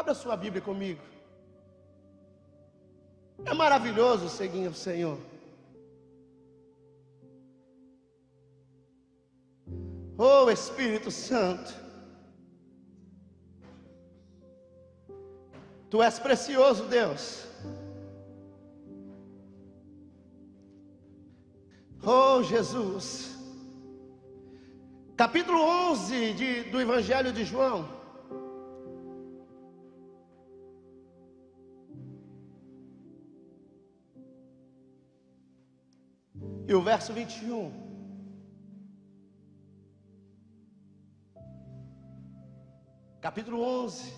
Abra sua Bíblia comigo. É maravilhoso seguir o Senhor. Oh Espírito Santo, Tu és precioso, Deus. Oh Jesus. Capítulo 11 do Evangelho de João. E o verso 21. Capítulo 11,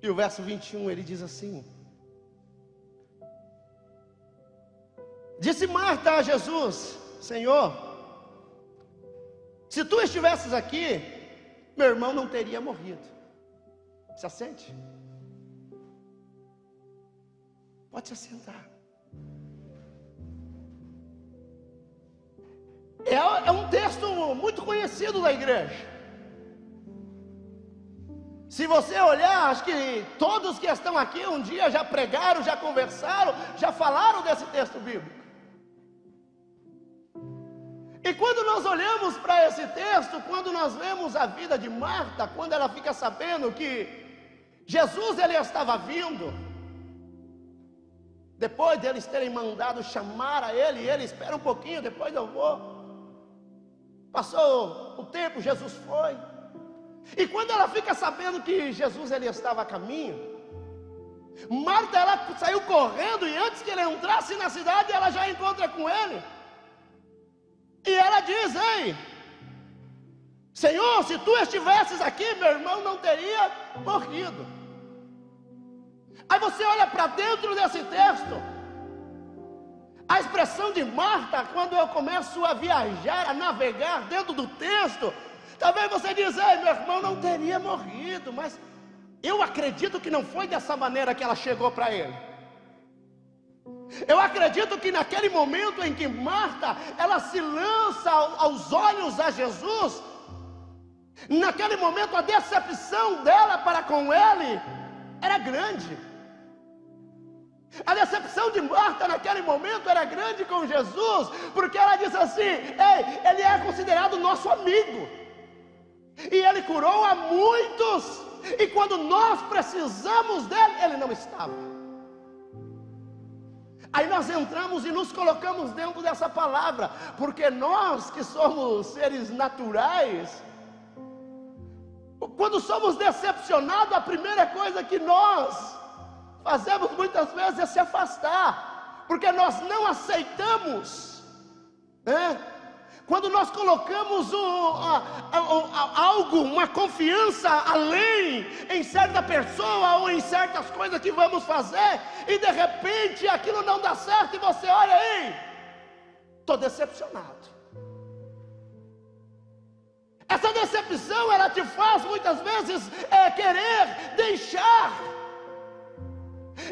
e o verso 21, ele diz assim: Disse Marta a Jesus: Senhor, se Tu estivesses aqui, meu irmão não teria morrido. Se assente. Pode se assentar. É um texto muito conhecido da igreja. Se você olhar, acho que todos que estão aqui um dia já pregaram, já conversaram, já falaram desse texto bíblico. E quando nós olhamos para esse texto, quando nós vemos a vida de Marta, quando ela fica sabendo que Jesus ele estava vindo, depois deles terem mandado chamar a ele espera um pouquinho, depois eu vou. Passou o tempo, Jesus foi. E quando ela fica sabendo que Jesus ele estava a caminho, Marta ela saiu correndo, e antes que ele entrasse na cidade, ela já encontra com ele. E ela diz: Ei, Senhor, se Tu estivesses aqui, meu irmão não teria morrido. Aí você olha para dentro desse texto, a expressão de Marta, quando eu começo a viajar, a navegar dentro do texto, talvez você diz: Ei, meu irmão não teria morrido. Mas eu acredito que não foi dessa maneira que ela chegou para ele. Eu acredito que naquele momento em que Marta, ela se lança aos olhos a Jesus, naquele momento a decepção dela para com ele era grande. A decepção de Marta naquele momento era grande com Jesus, porque ela disse assim: Ei, ele é considerado nosso amigo, e ele curou a muitos, e quando nós precisamos dele, ele não estava. Aí nós entramos e nos colocamos dentro dessa palavra, porque nós que somos seres naturais, quando somos decepcionados, a primeira coisa que nós fazemos muitas vezes é se afastar, porque nós não aceitamos, né? Quando nós colocamos algo, uma confiança além em certa pessoa ou em certas coisas que vamos fazer, e de repente aquilo não dá certo, e você olha aí, estou decepcionado. Essa decepção, ela te faz muitas vezes querer deixar.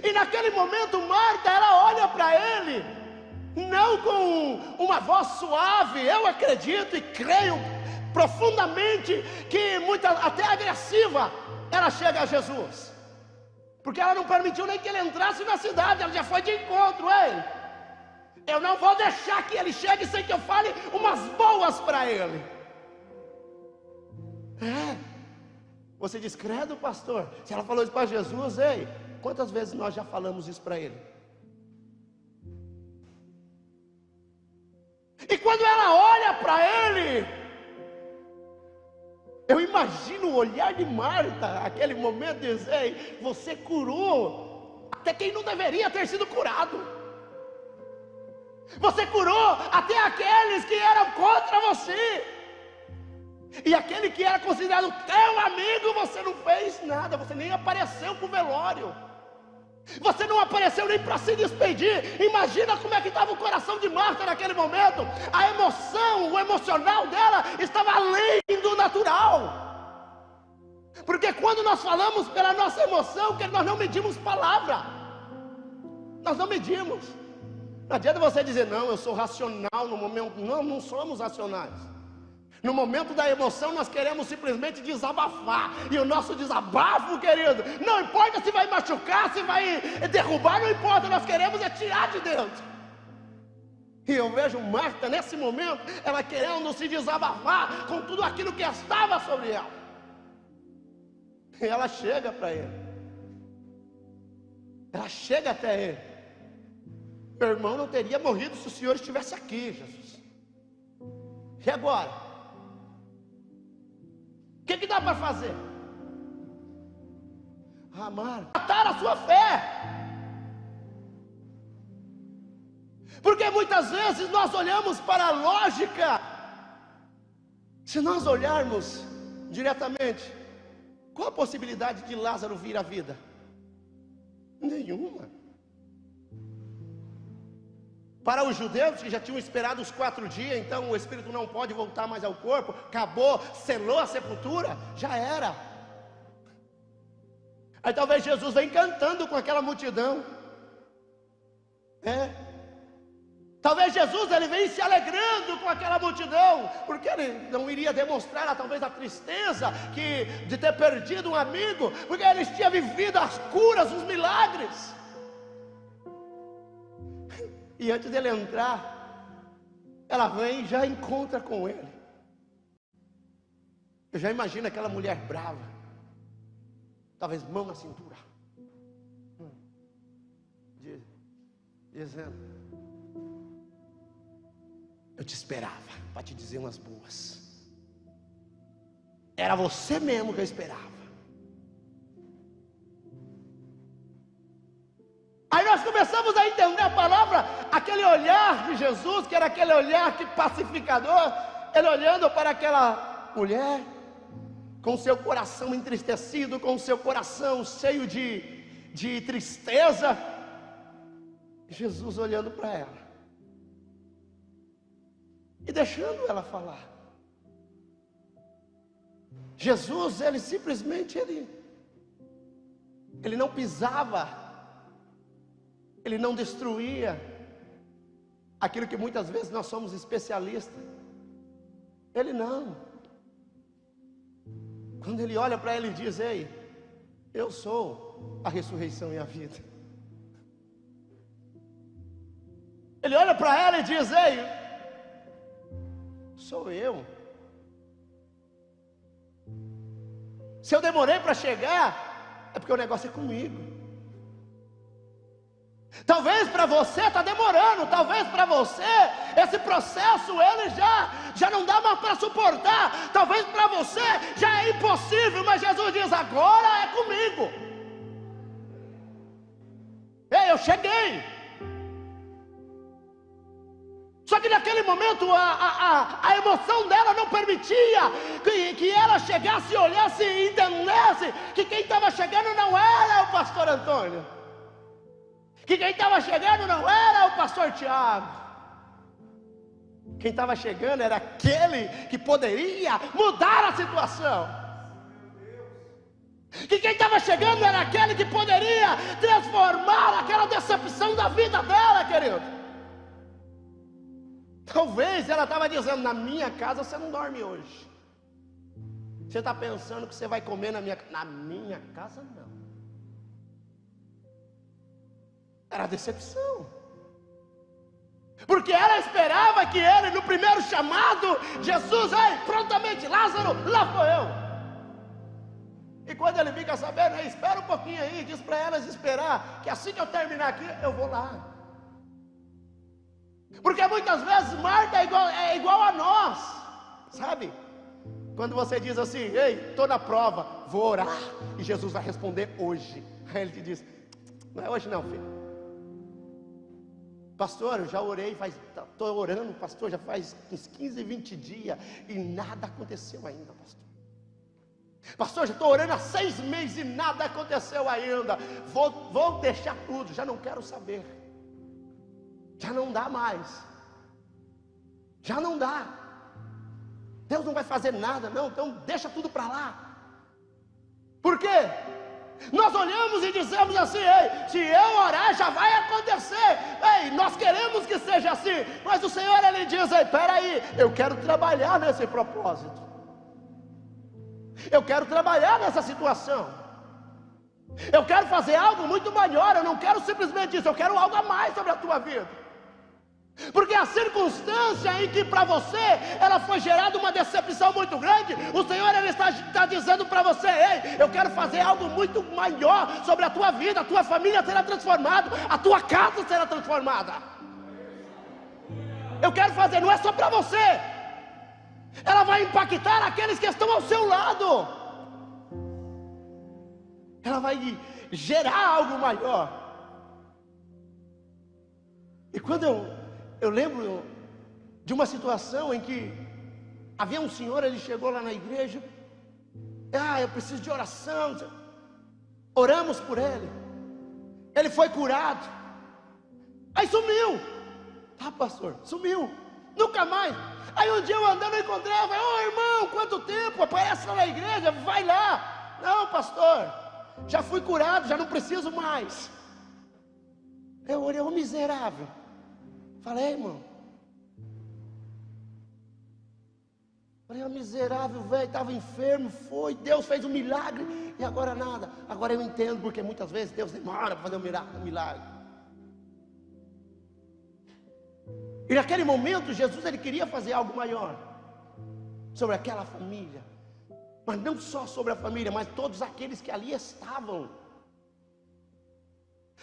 E naquele momento Marta, ela olha para ele, não com uma voz suave. Eu acredito e creio profundamente que até agressiva, ela chega a Jesus, porque ela não permitiu nem que ele entrasse na cidade. Ela já foi de encontro. Ei, eu não vou deixar que ele chegue sem que eu fale umas boas para ele. Você diz: credo, pastor, se ela falou isso para Jesus, ei, quantas vezes nós já falamos isso para ele? E quando ela olha para ele, eu imagino o olhar de Marta, aquele momento, diz: Ei, você curou até quem não deveria ter sido curado. Você curou até aqueles que eram contra você. E aquele que era considerado teu amigo, você não fez nada, você nem apareceu para o velório. Você não apareceu nem para se despedir. Imagina como é que estava o coração de Marta naquele momento. A emoção, o emocional dela estava além do natural. Porque quando nós falamos pela nossa emoção, que nós não medimos palavra. Nós não medimos. Não adianta você dizer: não, eu sou racional no momento. Não somos racionais. No momento da emoção nós queremos simplesmente desabafar. E o nosso desabafo, querido, não importa se vai machucar, se vai derrubar, não importa, nós queremos é tirar de dentro. E eu vejo Marta nesse momento, ela querendo se desabafar com tudo aquilo que estava sobre ela. E ela chega para ele. Ela chega até ele. Meu irmão não teria morrido se o Senhor estivesse aqui, Jesus. E agora? O que dá para fazer? Marta, matar a sua fé. Porque muitas vezes nós olhamos para a lógica. Se nós olharmos diretamente, qual a possibilidade de Lázaro vir à vida? Nenhuma. Para os judeus que já tinham esperado os 4 dias, então o espírito não pode voltar mais ao corpo, acabou, selou a sepultura, já era. Aí talvez Jesus vem cantando com aquela multidão. Talvez Jesus ele vem se alegrando com aquela multidão, porque ele não iria demonstrar talvez a tristeza de ter perdido um amigo, porque eles tinham vivido as curas, os milagres. E antes dele entrar, ela vem e já encontra com ele. Eu já imagino aquela mulher brava, talvez mão na cintura, dizendo: eu te esperava para te dizer umas boas. Era você mesmo que eu esperava. Aí nós começamos a entender a palavra, aquele olhar de Jesus, que era aquele olhar pacificador, ele olhando para aquela mulher, com seu coração entristecido, com seu coração cheio de tristeza, Jesus olhando para ela, e deixando ela falar. Jesus, ele simplesmente, ele não pisava, ele não destruía aquilo que muitas vezes nós somos especialistas. Ele não. Quando ele olha para ela e diz: ei, eu sou a ressurreição e a vida. Ele olha para ela e diz: ei, sou eu. Se eu demorei para chegar, é porque o negócio é comigo. Talvez para você está demorando, talvez para você esse processo ele já não dá mais para suportar, talvez para você já é impossível, mas Jesus diz: agora é comigo. Ei, eu cheguei. Só que naquele momento a emoção dela não permitia que ela chegasse, olhasse e entendesse que quem estava chegando não era o pastor Antônio, que quem estava chegando não era o pastor Tiago. Quem estava chegando era aquele que poderia mudar a situação. Que quem estava chegando era aquele que poderia transformar aquela decepção da vida dela, querido. Talvez ela estava dizendo: na minha casa você não dorme hoje. Você está pensando que você vai comer na minha casa não. Era decepção. Porque ela esperava que ele, no primeiro chamado, Jesus: ei, prontamente, Lázaro, lá vou eu. E quando ele fica sabendo: ei, espera um pouquinho aí, diz para elas esperar, que assim que eu terminar aqui, eu vou lá. Porque muitas vezes Marta é igual a nós, sabe? Quando você diz assim: ei, estou na prova, vou orar, e Jesus vai responder hoje. Aí ele te diz: não é hoje não, filho. Pastor, eu já orei, estou orando, pastor, já faz uns 15, 20 dias e nada aconteceu ainda, pastor. Pastor, já estou orando há 6 meses e nada aconteceu ainda. Vou deixar tudo, já não quero saber. Já não dá mais. Já não dá. Deus não vai fazer nada, não, então deixa tudo para lá. Por quê? Nós olhamos e dizemos assim: ei, se eu orar já vai acontecer. Ei, nós queremos que seja assim. Mas o Senhor, Ele diz: ei, peraí, eu quero trabalhar nesse propósito. Eu quero trabalhar nessa situação. Eu quero fazer algo muito maior. Eu não quero simplesmente isso, eu quero algo a mais sobre a tua vida. Porque a circunstância em que para você ela foi gerada uma decepção muito grande, o Senhor Ele está dizendo para você: ei, eu quero fazer algo muito maior sobre a tua vida. A tua família será transformada, a tua casa será transformada. Eu quero fazer, não é só para você, ela vai impactar aqueles que estão ao seu lado. Ela vai gerar algo maior. E quando eu lembro de uma situação em que havia um senhor, ele chegou lá na igreja: eu preciso de oração. Oramos por ele, ele foi curado, aí sumiu. Pastor, sumiu, nunca mais. Aí um dia eu andando, eu encontrei, eu falei: irmão, quanto tempo, aparece lá na igreja, vai lá. Não, pastor, já fui curado, já não preciso mais. Eu olhei: miserável. Falei: irmão, miserável, velho, estava enfermo, foi, Deus fez um milagre, e agora nada. Agora eu entendo porque muitas vezes Deus demora para fazer um milagre. E naquele momento Jesus, ele queria fazer algo maior sobre aquela família, mas não só sobre a família, mas todos aqueles que ali estavam.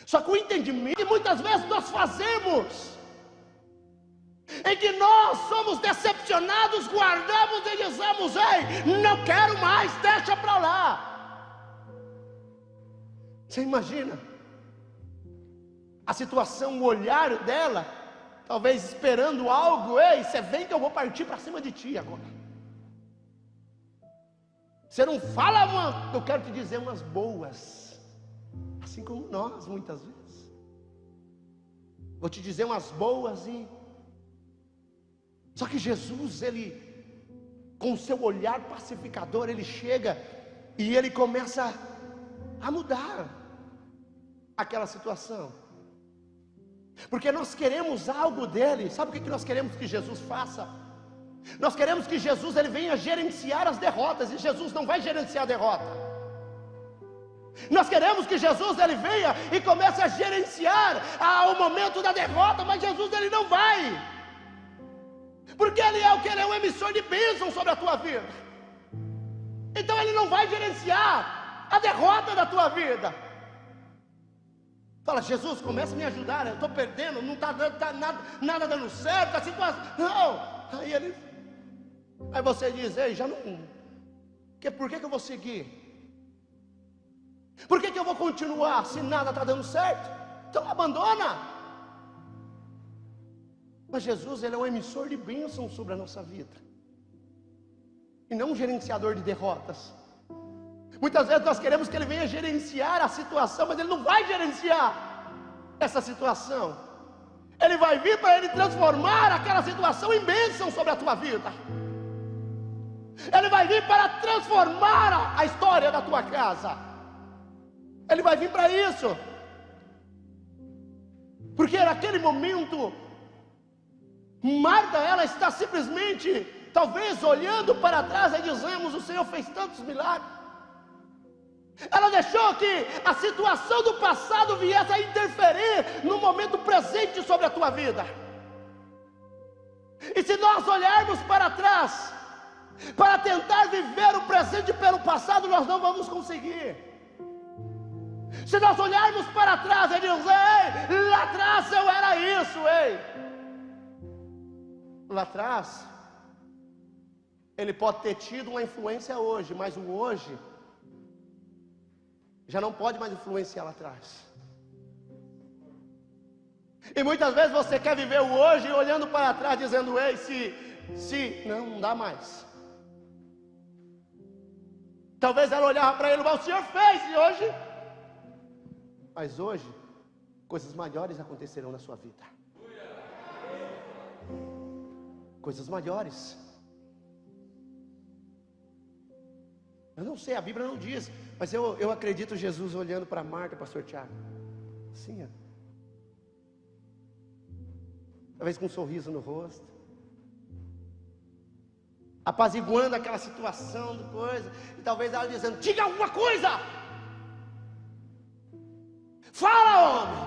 Só que o entendimento que muitas vezes nós fazemos, em que nós somos decepcionados, guardamos e dizemos: ei, não quero mais, deixa para lá. Você imagina a situação, o olhar dela, talvez esperando algo: ei, você vem que eu vou partir para cima de ti agora. Você não fala eu quero te dizer umas boas, assim como nós muitas vezes. Vou te dizer umas boas Só que Jesus, ele, com o seu olhar pacificador, ele chega e ele começa a mudar aquela situação. Porque nós queremos algo dele. Sabe o que nós queremos que Jesus faça? Nós queremos que Jesus, ele venha gerenciar as derrotas, e Jesus não vai gerenciar a derrota. Nós queremos que Jesus, ele venha e comece a gerenciar o momento da derrota, mas Jesus, ele não vai. Porque Ele é o que? Ele é um emissor de bênção sobre a tua vida. Então Ele não vai gerenciar a derrota da tua vida. Fala: Jesus, começa a me ajudar, eu estou perdendo, não está nada dando certo, a situação, não. Aí você diz: ei, já não, por que eu vou seguir? Por que eu vou continuar se nada está dando certo? Então abandona. Mas Jesus, ele é um emissor de bênção sobre a nossa vida, e não um gerenciador de derrotas. Muitas vezes nós queremos que ele venha gerenciar a situação, mas ele não vai gerenciar essa situação. Ele vai vir para ele transformar aquela situação em bênção sobre a tua vida. Ele vai vir para transformar a história da tua casa. Ele vai vir para isso. Porque naquele momento Marta, ela está simplesmente, talvez olhando para trás e dizemos: o Senhor fez tantos milagres. Ela deixou que a situação do passado viesse a interferir no momento presente sobre a tua vida. E se nós olharmos para trás, para tentar viver o presente pelo passado, nós não vamos conseguir. Se nós olharmos para trás e dizer: ei, lá atrás eu era isso, ei. Lá atrás, ele pode ter tido uma influência hoje, mas o hoje já não pode mais influenciar lá atrás. E muitas vezes você quer viver o hoje olhando para trás, dizendo: ei, se não dá mais. Talvez ela olhava para ele: mas o Senhor fez, e hoje? Mas hoje, coisas maiores acontecerão na sua vida. Coisas maiores. Eu não sei, a Bíblia não diz, mas eu acredito Jesus olhando para Marta, pastor Tiago, assim, ó. Talvez com um sorriso no rosto, apaziguando aquela situação de coisa, e talvez ela dizendo: diga alguma coisa, fala, homem,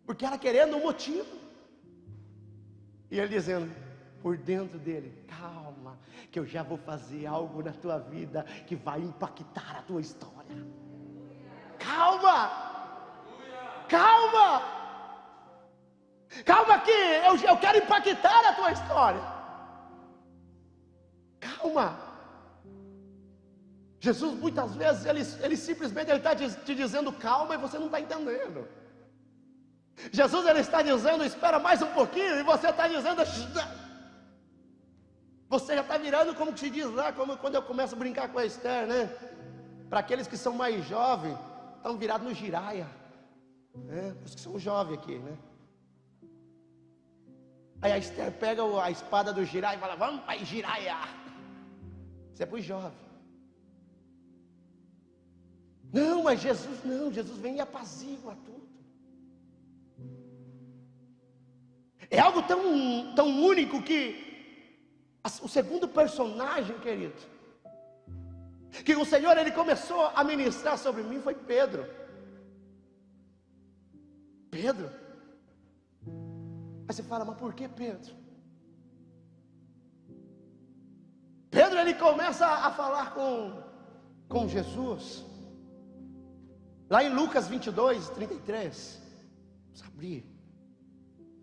porque ela querendo um motivo, e ele dizendo por dentro dele: calma, que eu já vou fazer algo na tua vida que vai impactar a tua história. Calma, calma, calma, que eu quero impactar a tua história. Calma. Jesus muitas vezes ele simplesmente está te dizendo calma, e você não está entendendo. Jesus ele está dizendo espera mais um pouquinho, e você está dizendo, você já está virando, como que se diz lá, como quando eu começo a brincar com a Esther, né? Para aqueles que são mais jovens, estão virados no giraia, né? Os que são jovens aqui, né? Aí a Esther pega a espada do giraia e fala: vamos para giraia. Isso é para os jovens. Não, mas Jesus não, Jesus vem e apazigua tudo. É algo tão único que o segundo personagem, querido, que o Senhor ele começou a ministrar sobre mim foi Pedro. Pedro. Aí você fala: mas por que Pedro? Pedro ele começa a falar com Jesus, lá em Lucas 22, 33. Vamos abrir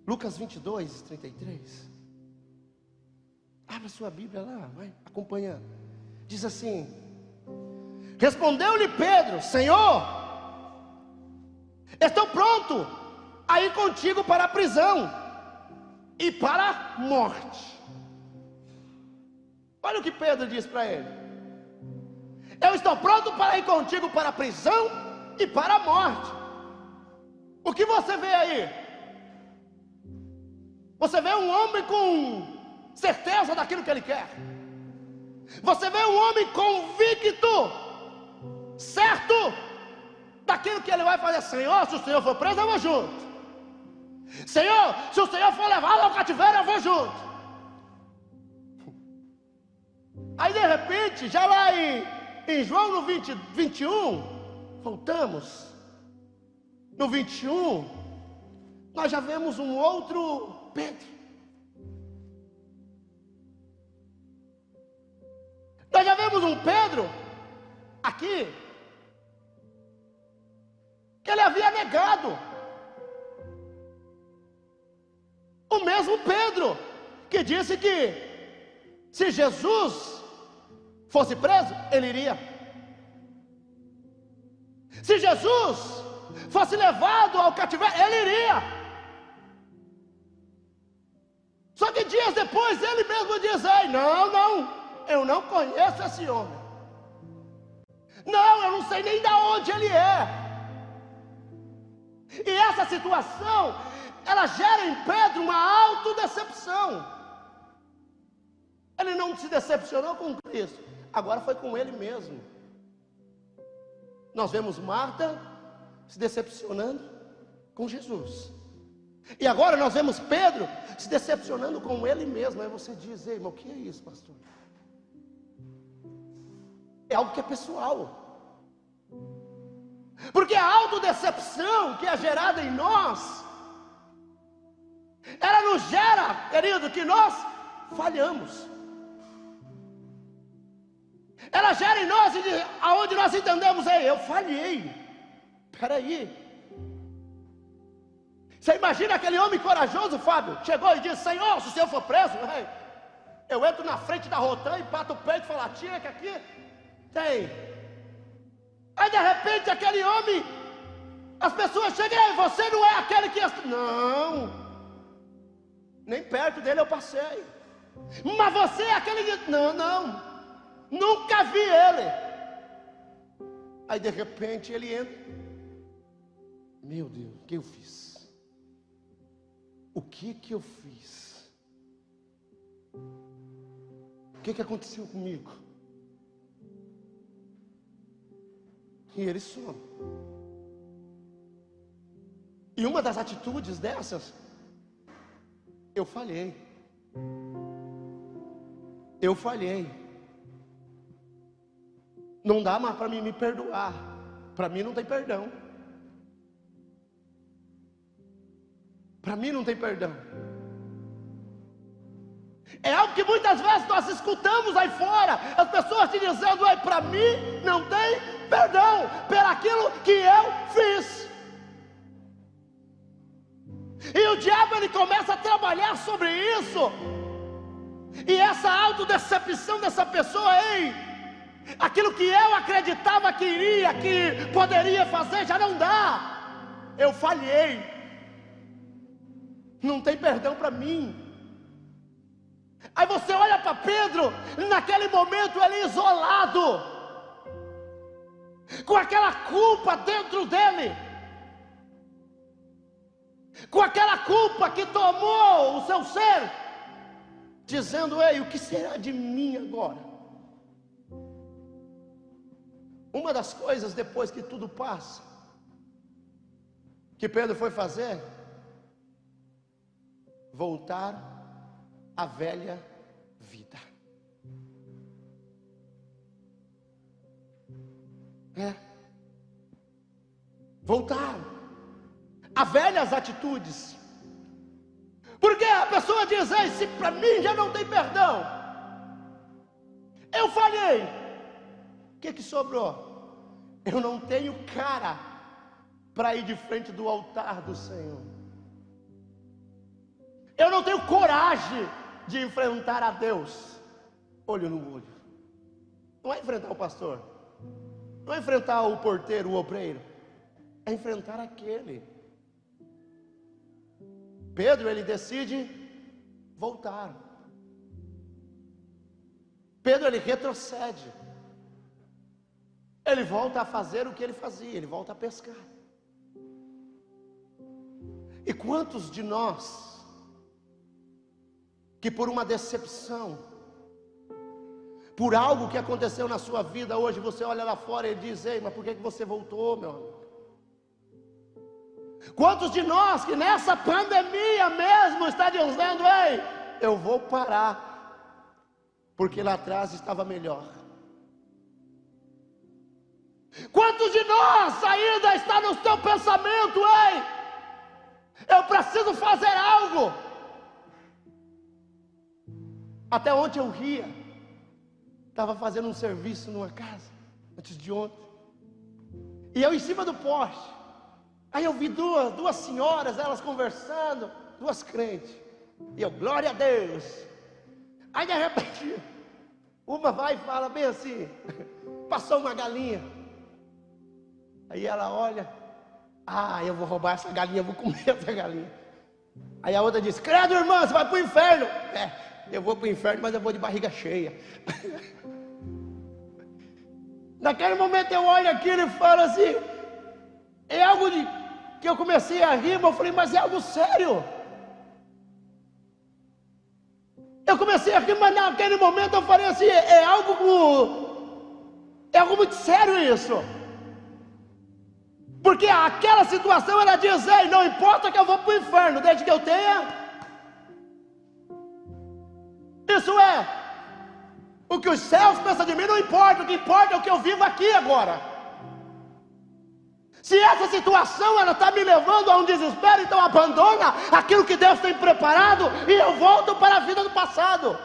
Lucas 22, 33. Abra sua Bíblia lá, vai acompanhando. Diz assim: respondeu-lhe Pedro: Senhor, estou pronto a ir contigo para a prisão e para a morte. Olha o que Pedro diz para ele: eu estou pronto para ir contigo para a prisão e para a morte. O que você vê aí? Você vê um homem com certeza daquilo que ele quer. Você vê um homem convicto, certo daquilo que ele vai fazer. Senhor, se o Senhor for preso, eu vou junto. Senhor, se o Senhor for levado ao cativeiro, eu vou junto. Aí de repente, já lá em João no 21, voltamos, no 21, nós já vemos um outro Pedro. Nós já vemos um Pedro aqui, que ele havia negado. O mesmo Pedro que disse que se Jesus fosse preso, ele iria. Se Jesus fosse levado ao cativeiro, ele iria. Só que dias depois ele mesmo diz: ai, não, eu não conheço esse homem. Não, eu não sei nem de onde ele é. E essa situação, ela gera em Pedro uma autodecepção. Ele não se decepcionou com Cristo, agora foi com ele mesmo. Nós vemos Marta se decepcionando com Jesus, e agora nós vemos Pedro se decepcionando com ele mesmo. Aí você diz: ei, mas o que é isso, pastor? É algo que é pessoal, porque a autodecepção que é gerada em nós, ela nos gera, querido, que nós falhamos. Ela gera em nós, aonde nós entendemos: ei, eu falhei. Espera aí. Você imagina aquele homem corajoso, Fábio, chegou e disse: Senhor, se o Senhor for preso, eu entro na frente da Rotan e bato o peito e falo: tira que aqui tem. Aí de repente aquele homem, as pessoas chegam: ei, você não é aquele que... Não, nem perto dele eu passei. Mas você é aquele que... Não, nunca vi ele. Aí de repente ele entra: meu Deus, o que eu fiz? O que eu fiz? O que aconteceu comigo? E ele some. E uma das atitudes dessas, eu falhei. Eu falhei. Não dá mais para mim me perdoar. Para mim não tem perdão. Para mim não tem perdão. É algo que muitas vezes nós escutamos aí fora, as pessoas te dizendo: para mim não tem perdão pelo aquilo que eu fiz. E o diabo, ele começa a trabalhar sobre isso. E essa autodecepção dessa pessoa: aquilo que eu acreditava que iria, que poderia fazer, já não dá. Eu falhei. Não tem perdão para mim. Aí você olha para Pedro, naquele momento ele isolado, com aquela culpa dentro dele, com aquela culpa que tomou o seu ser, dizendo: o que será de mim agora? Uma das coisas, depois que tudo passa, que Pedro foi fazer, voltar à velha vida. Voltar a velhas atitudes. Porque a pessoa diz: se para mim já não tem perdão, eu falhei, o que sobrou? Eu não tenho cara para ir de frente do altar do Senhor. Eu não tenho coragem de enfrentar a Deus olho no olho. Não é enfrentar o pastor, não é enfrentar o porteiro, o obreiro, é enfrentar aquele. Pedro, ele decide voltar. Pedro, ele retrocede. Ele volta a fazer o que ele fazia, ele volta a pescar. E quantos de nós, que por uma decepção, por algo que aconteceu na sua vida hoje, você olha lá fora e diz: mas por que você voltou, meu amigo? Quantos de nós que nessa pandemia mesmo está dizendo: eu vou parar, porque lá atrás estava melhor. Quantos de nós ainda está no seu pensamento: eu preciso fazer algo? Até ontem eu ria, estava fazendo um serviço numa casa, antes de ontem, e eu em cima do poste. Aí eu vi duas senhoras, elas conversando, duas crentes, e eu: glória a Deus. Aí de repente, uma vai e fala bem assim: passou uma galinha. Aí ela olha: eu vou roubar essa galinha, eu vou comer essa galinha. Aí a outra diz: credo, irmã, você vai para o inferno. Eu vou para o inferno, mas eu vou de barriga cheia. Naquele momento eu olho aquilo e falo assim: é algo que eu comecei a rir, mas eu falei: mas é algo sério. Eu comecei a rir, mas naquele momento eu falei assim: é algo muito sério isso. Porque aquela situação, ela diz: não importa que eu vou para o inferno, desde que eu tenha. Isso é, o que os céus pensam de mim não importa, o que importa é o que eu vivo aqui agora. Se essa situação ela está me levando a um desespero, então abandona aquilo que Deus tem preparado e eu volto para a vida do passado.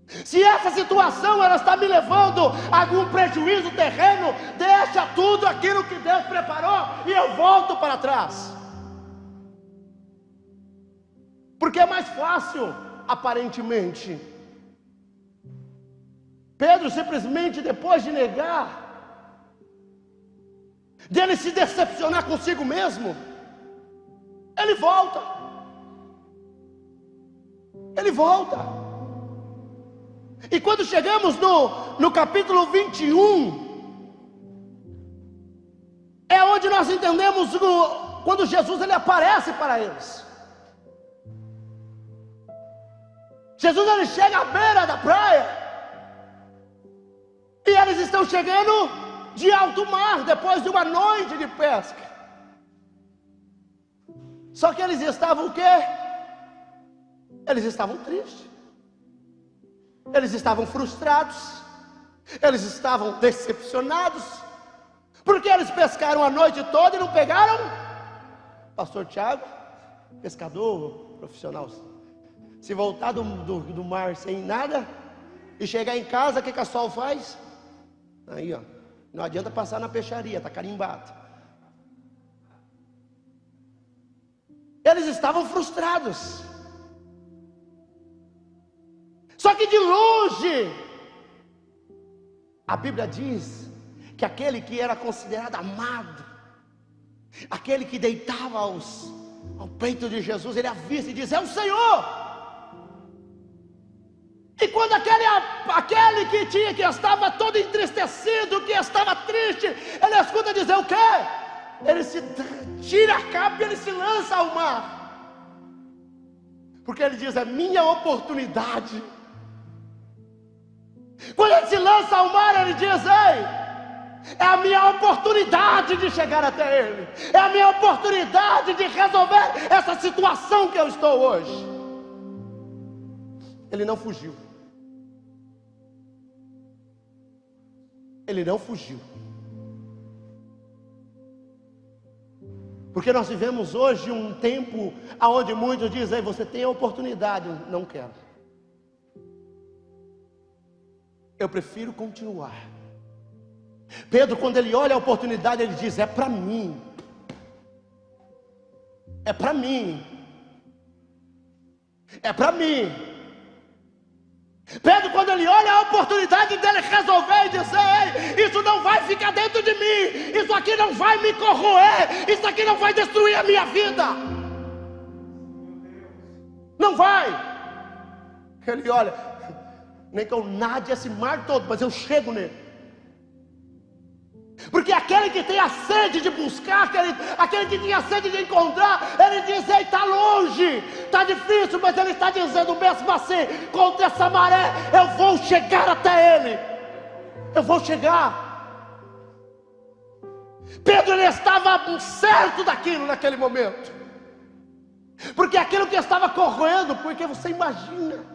Se essa situação ela está me levando a algum prejuízo terreno, deixa tudo aquilo que Deus preparou e eu volto para trás. Porque é mais fácil, aparentemente. Pedro simplesmente, depois de negar, dele se decepcionar consigo mesmo, ele volta. Ele volta. E quando chegamos no capítulo 21, é onde nós entendemos quando Jesus ele aparece para eles. Jesus ele chega à beira da praia, e eles estão chegando de alto mar, depois de uma noite de pesca. Só que eles estavam o quê? Eles estavam tristes, eles estavam frustrados, eles estavam decepcionados, porque eles pescaram a noite toda e não pegaram. Pastor Tiago, pescador profissional, se voltar do mar sem nada e chegar em casa, o que a Sol faz? Aí, ó, não adianta passar na peixaria, está carimbado. Eles estavam frustrados. Só que de longe, a Bíblia diz que aquele que era considerado amado, aquele que deitava ao peito de Jesus, ele avisa e diz: é o Senhor. E quando aquele que estava todo entristecido, que estava triste, ele escuta dizer o quê? Ele se tira a capa e ele se lança ao mar, porque ele diz: é minha oportunidade. Quando ele se lança ao mar, ele diz: ei, é a minha oportunidade de chegar até Ele, é a minha oportunidade de resolver essa situação que eu estou hoje. Ele não fugiu. Ele não fugiu. Porque nós vivemos hoje um tempo onde muitos dizem: você tem a oportunidade. Não quero. Eu prefiro continuar. Pedro, quando ele olha a oportunidade, ele diz: é para mim. É para mim. É para mim. Pedro, quando ele olha a oportunidade dele resolver e dizer: ei, isso não vai ficar dentro de mim, isso aqui não vai me corroer, isso aqui não vai destruir a minha vida, não vai. Ele olha: nem que eu nade esse mar todo, mas eu chego nele. Porque aquele que tem a sede de buscar, aquele que tinha a sede de encontrar, ele diz: ei, está longe, está difícil, mas ele está dizendo mesmo assim: contra essa maré, eu vou chegar até ele, eu vou chegar. Pedro, ele estava certo daquilo naquele momento, porque aquilo que estava corroendo, porque você imagina,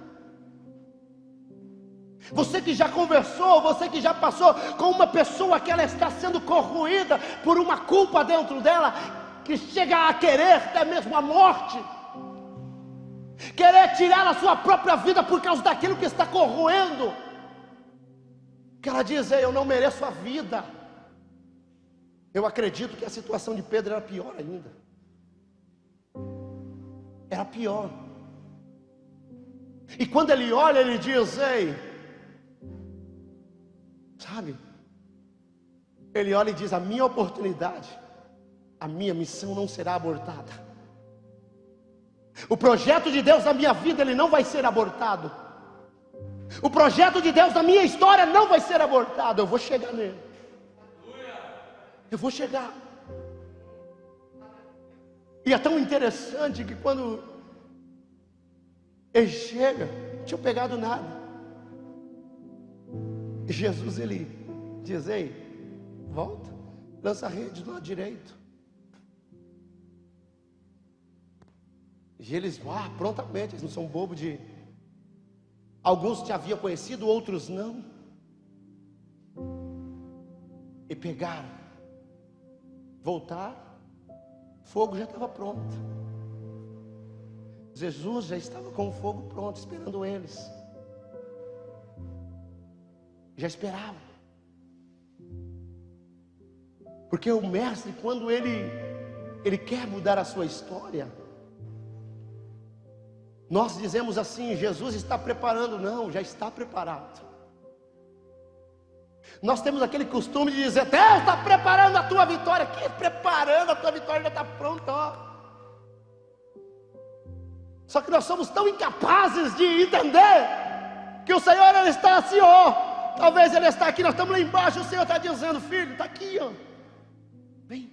você que já conversou, você que já passou com uma pessoa que ela está sendo corroída por uma culpa dentro dela, que chega a querer até mesmo a morte, querer tirar a sua própria vida por causa daquilo que está corroendo, que ela diz: ei, eu não mereço a vida. Eu acredito que a situação de Pedro era pior ainda. Era pior. E quando ele olha, ele diz: ei, sabe, ele olha e diz: a minha oportunidade, a minha missão não será abortada. O projeto de Deus na minha vida, ele não vai ser abortado. O projeto de Deus na minha história não vai ser abortado. Eu vou chegar nele. Eu vou chegar. E é tão interessante que quando ele chega, não tinha pegado nada. Jesus, ele diz: ei, volta, lança a rede do lado direito. E eles, prontamente, eles não são bobos de... Alguns te haviam conhecido, outros não. E pegaram, voltaram, fogo já estava pronto. Jesus já estava com o fogo pronto, esperando eles. Já esperava. Porque o mestre, quando ele quer mudar a sua história, nós dizemos assim: Jesus está preparando. Não, já está preparado. Nós temos aquele costume de dizer: Deus está preparando a tua vitória. Que preparando? A tua vitória já está pronta, ó. Só que nós somos tão incapazes de entender que o Senhor, ele está assim, ó. Talvez ele está aqui, nós estamos lá embaixo, o Senhor está dizendo: filho, está aqui, ó, vem.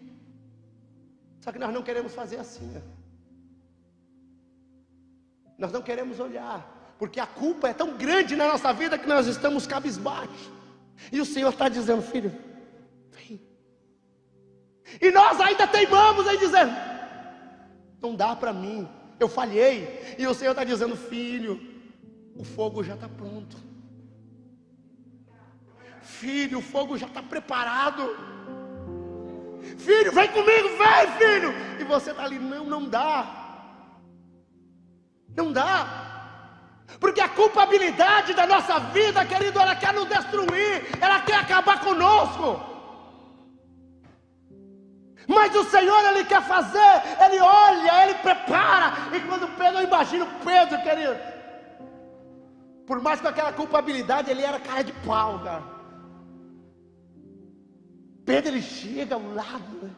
Só que nós não queremos fazer assim, ó. Nós não queremos olhar, porque a culpa é tão grande na nossa vida que nós estamos cabisbaixos. E o Senhor está dizendo: filho, E nós ainda teimamos em dizer: não dá para mim, eu falhei. E o Senhor está dizendo: filho, o fogo já está pronto. Filho, o fogo já está preparado. Filho, vem comigo, vem, filho. E você está ali: não dá. Não dá. Porque a culpabilidade da nossa vida, querido, ela quer nos destruir, ela quer acabar conosco. Mas o Senhor, Ele quer fazer, Ele olha, Ele prepara. E quando Pedro, eu imagino Pedro, querido, por mais que aquela culpabilidade, ele era cara de pau, cara. Pedro, ele chega ao lado, né?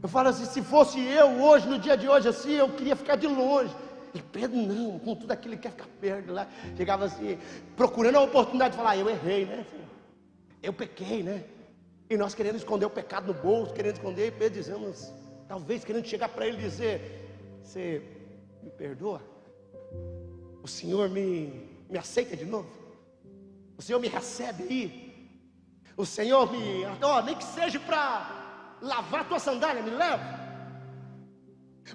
Eu falo assim: se fosse eu hoje, no dia de hoje assim, eu queria ficar de longe. E Pedro não, com tudo aquilo ele quer ficar perto lá. Chegava assim, procurando a oportunidade de falar: eu errei, né, Senhor? Eu pequei, né? E nós querendo esconder o pecado no bolso, querendo esconder. E Pedro dizendo, talvez querendo chegar para ele e dizer: você me perdoa? O Senhor me aceita de novo? O Senhor me recebe aí? O Senhor me, nem que seja para lavar a tua sandália, me leva.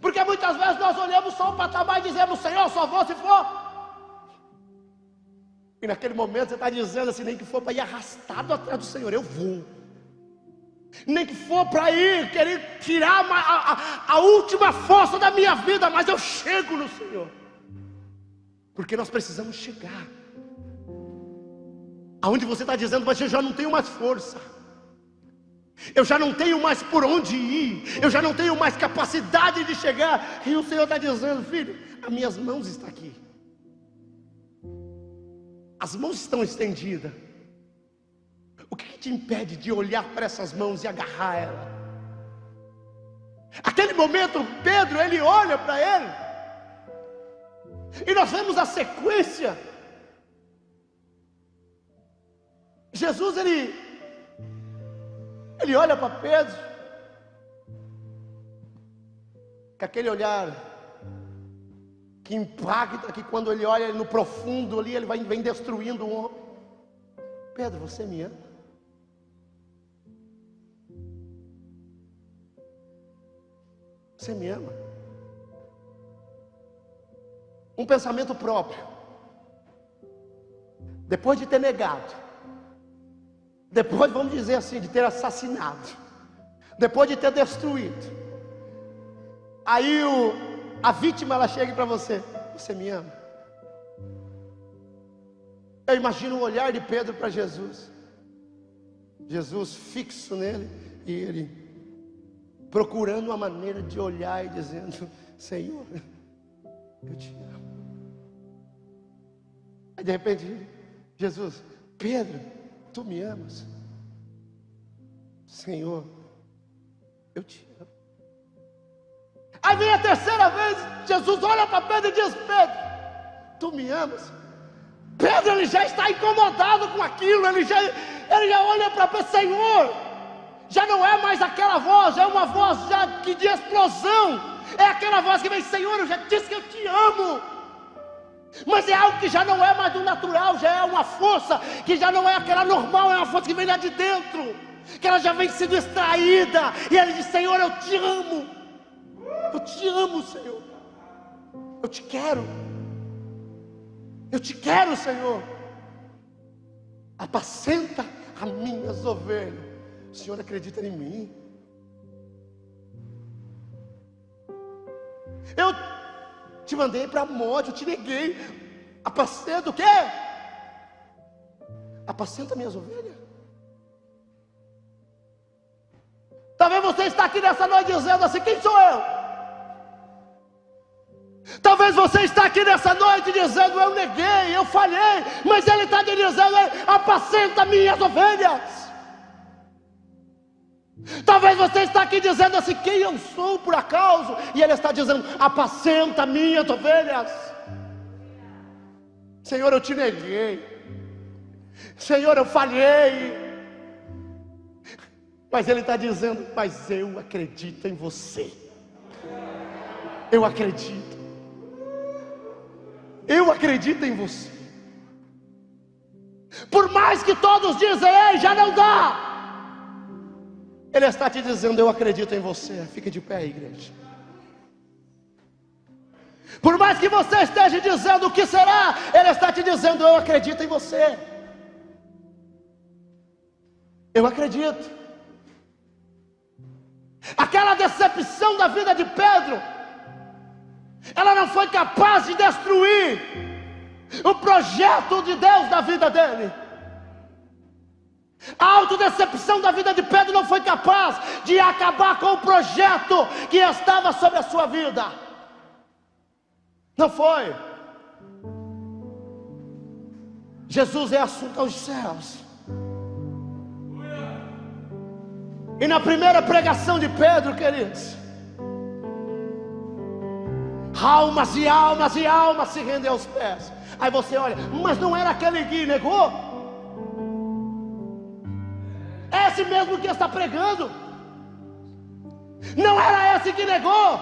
Porque muitas vezes nós olhamos só o patamar e dizemos: Senhor, só vou se for. E naquele momento você está dizendo assim: nem que for para ir arrastado atrás do Senhor, eu vou. Nem que for para ir querer tirar a última força da minha vida, mas eu chego no Senhor. Porque nós precisamos chegar aonde você está dizendo: mas eu já não tenho mais força, eu já não tenho mais por onde ir, eu já não tenho mais capacidade de chegar. E o Senhor está dizendo: filho, as minhas mãos estão aqui, as mãos estão estendidas. O que te impede de olhar para essas mãos e agarrar ela? Aquele momento, Pedro, ele olha para ele, e nós vemos a sequência. Jesus, ele olha para Pedro, com aquele olhar que impacta, que quando ele olha no profundo ali, ele vem destruindo o homem. Pedro, você me ama? Você me ama? Um pensamento próprio, depois de ter negado, depois, vamos dizer assim, de ter assassinado, depois de ter destruído, aí a vítima, ela chega para você: você me ama? Eu imagino o olhar de Pedro para Jesus, Jesus fixo nele, e ele procurando uma maneira de olhar e dizendo: Senhor, eu te amo. Aí de repente, Jesus: Pedro, tu me amas? Senhor, eu te amo. Aí vem a terceira vez, Jesus olha para Pedro e diz: Pedro, tu me amas? Pedro, ele já está incomodado com aquilo, ele já olha para Pedro: Senhor, já não é mais aquela voz, é uma voz já de explosão, é aquela voz que vem: Senhor, eu já disse que eu te amo. Mas é algo que já não é mais do natural, já é uma força que já não é aquela normal, é uma força que vem lá de dentro, que ela já vem sendo extraída, e ele diz: Senhor, eu te amo, Senhor, eu te quero, Senhor, apacenta as minhas ovelhas. O Senhor acredita em mim? Eu te mandei para a morte, eu te neguei. Apacenta o quê? Apacenta minhas ovelhas. Talvez você está aqui nessa noite dizendo assim: quem sou eu? Talvez você está aqui nessa noite dizendo: eu neguei, eu falhei. Mas Ele está te dizendo: apacenta minhas ovelhas. Talvez você está aqui dizendo assim: quem eu sou por acaso? E Ele está dizendo: apacenta minhas ovelhas. Senhor, eu te neguei, Senhor, eu falhei. Mas Ele está dizendo: mas eu acredito em você. Eu acredito em você. Por mais que todos dizem: ei, já não dá, Ele está te dizendo: eu acredito em você. Fique de pé, igreja. Por mais que você esteja dizendo o que será, Ele está te dizendo: eu acredito em você. Eu acredito. Aquela decepção da vida de Pedro, ela não foi capaz de destruir o projeto de Deus na vida dele. A autodecepção da vida de Pedro não foi capaz de acabar com o projeto que estava sobre a sua vida. Não foi. Jesus é assunto aos céus. E na primeira pregação de Pedro, queridos, almas e almas e almas se rendem aos pés. Aí você olha: mas não era aquele que negou? É esse mesmo que está pregando? Não era esse que negou?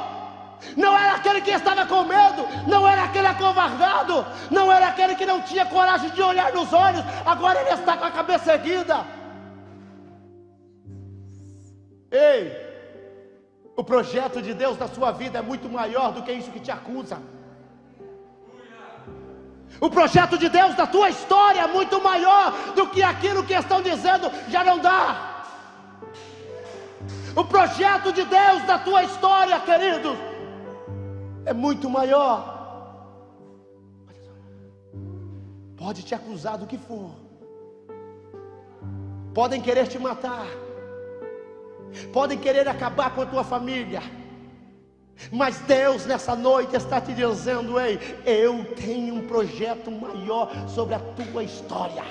Não era aquele que estava com medo? Não era aquele acovardado? Não era aquele que não tinha coragem de olhar nos olhos? Agora ele está com a cabeça erguida. Ei, o projeto de Deus na sua vida é muito maior do que isso que te acusa. O projeto de Deus na tua história é muito maior do que aquilo que estão dizendo já não dá. O projeto de Deus na tua história, queridos, é muito maior. Pode te acusar do que for, podem querer te matar, podem querer acabar com a tua família, mas Deus nessa noite está te dizendo: ei, eu tenho um projeto maior sobre a tua história.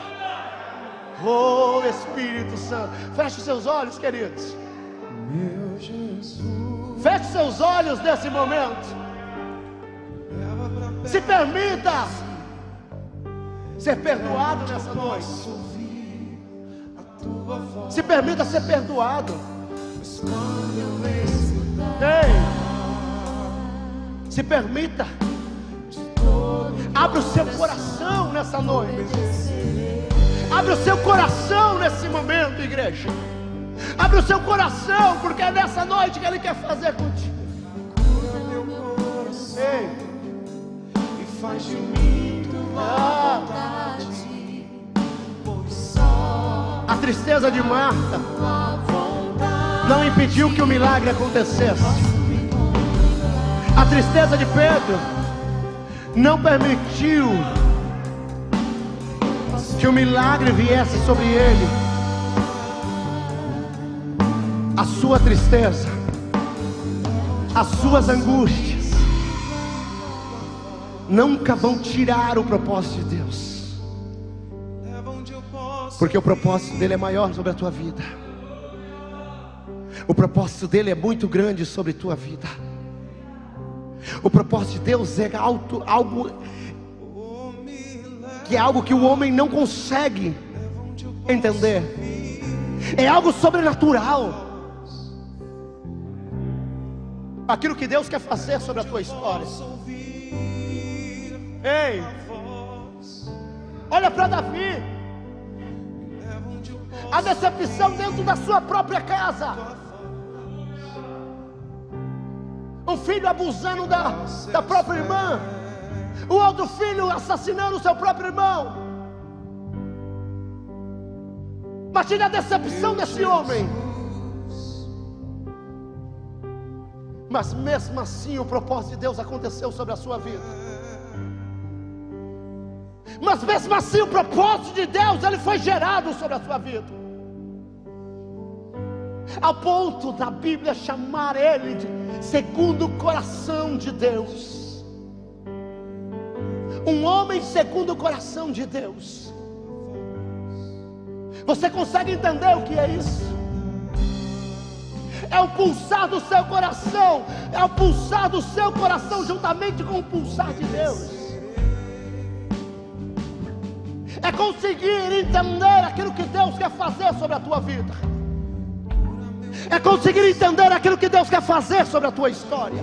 Oh Espírito Santo, feche seus olhos, queridos. Meu Jesus, feche seus olhos nesse momento. Se permita ser perdoado nessa noite. Se permita ser perdoado. Ei, se permita. Abra o seu coração nessa noite. Abra o seu coração nesse momento, igreja. Abra o seu coração, porque é nessa noite que Ele quer fazer contigo. Cura meu coração. Ei, e faz de mim tua vontade. Pois só a tristeza de Marta não impediu que o milagre acontecesse. A tristeza de Pedro não permitiu que o milagre viesse sobre ele. A sua tristeza, as suas angústias nunca vão tirar o propósito de Deus, porque o propósito dele é maior sobre a tua vida. O propósito dele é muito grande sobre a tua vida. O propósito de Deus é algo que o homem não consegue entender. É algo sobrenatural. Aquilo que Deus quer fazer sobre a tua história. Ei, olha para Davi. A decepção dentro da sua própria casa. Um filho abusando da própria irmã. O outro filho assassinando o seu próprio irmão. Imagine a decepção desse homem. Mas mesmo assim o propósito de Deus aconteceu sobre a sua vida. Mas mesmo assim o propósito de Deus, ele foi gerado sobre a sua vida. Ao ponto da Bíblia chamar ele de segundo o coração de Deus. Um homem segundo o coração de Deus. Você consegue entender o que é isso? É o pulsar do seu coração. É o pulsar do seu coração juntamente com o pulsar de Deus. É conseguir entender aquilo que Deus quer fazer sobre a tua vida. É conseguir entender aquilo que Deus quer fazer sobre a tua história.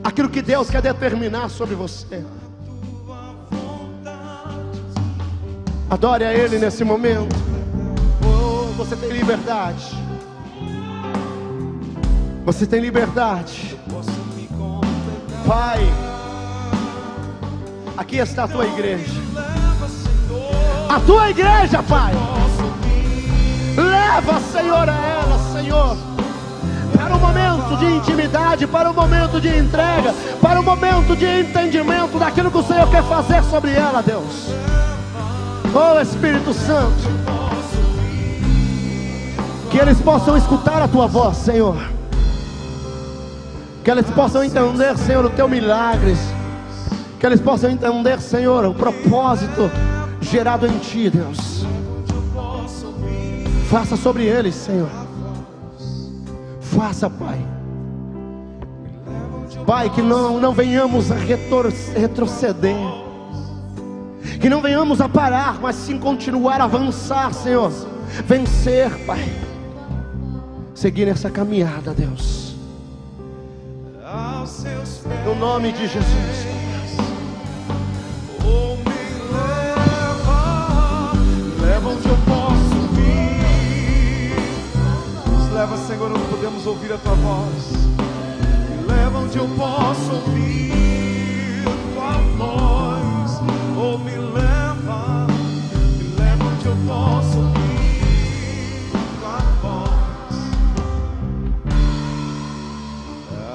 Aquilo que Deus quer determinar sobre você. Adore a Ele nesse momento. Você tem liberdade. Você tem liberdade. Pai, aqui está a tua igreja. A tua igreja, Pai. Leva, Senhor, a ela, Senhor, para um momento de intimidade, para um momento de entrega, para um momento de entendimento daquilo que o Senhor quer fazer sobre ela, Deus. Oh, Espírito Santo, que eles possam escutar a tua voz, Senhor. Que eles possam entender, Senhor, o teu milagre. Que eles possam entender, Senhor, o propósito gerado em ti, Deus. Faça sobre eles, Senhor. Faça, Pai. Pai, que não venhamos a retroceder. Que não venhamos a parar, mas sim continuar a avançar, Senhor. Vencer, Pai. Seguir essa caminhada, Deus. No nome de Jesus. Oh, me leva onde eu posso ir. Nos leva, Senhor, onde podemos ouvir a tua voz. Me leva onde eu posso ouvir tua voz. Oh, me leva onde eu posso ouvir tua voz.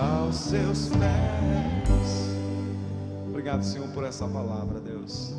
Aos seus pés. Obrigado, Senhor, por essa palavra, Deus.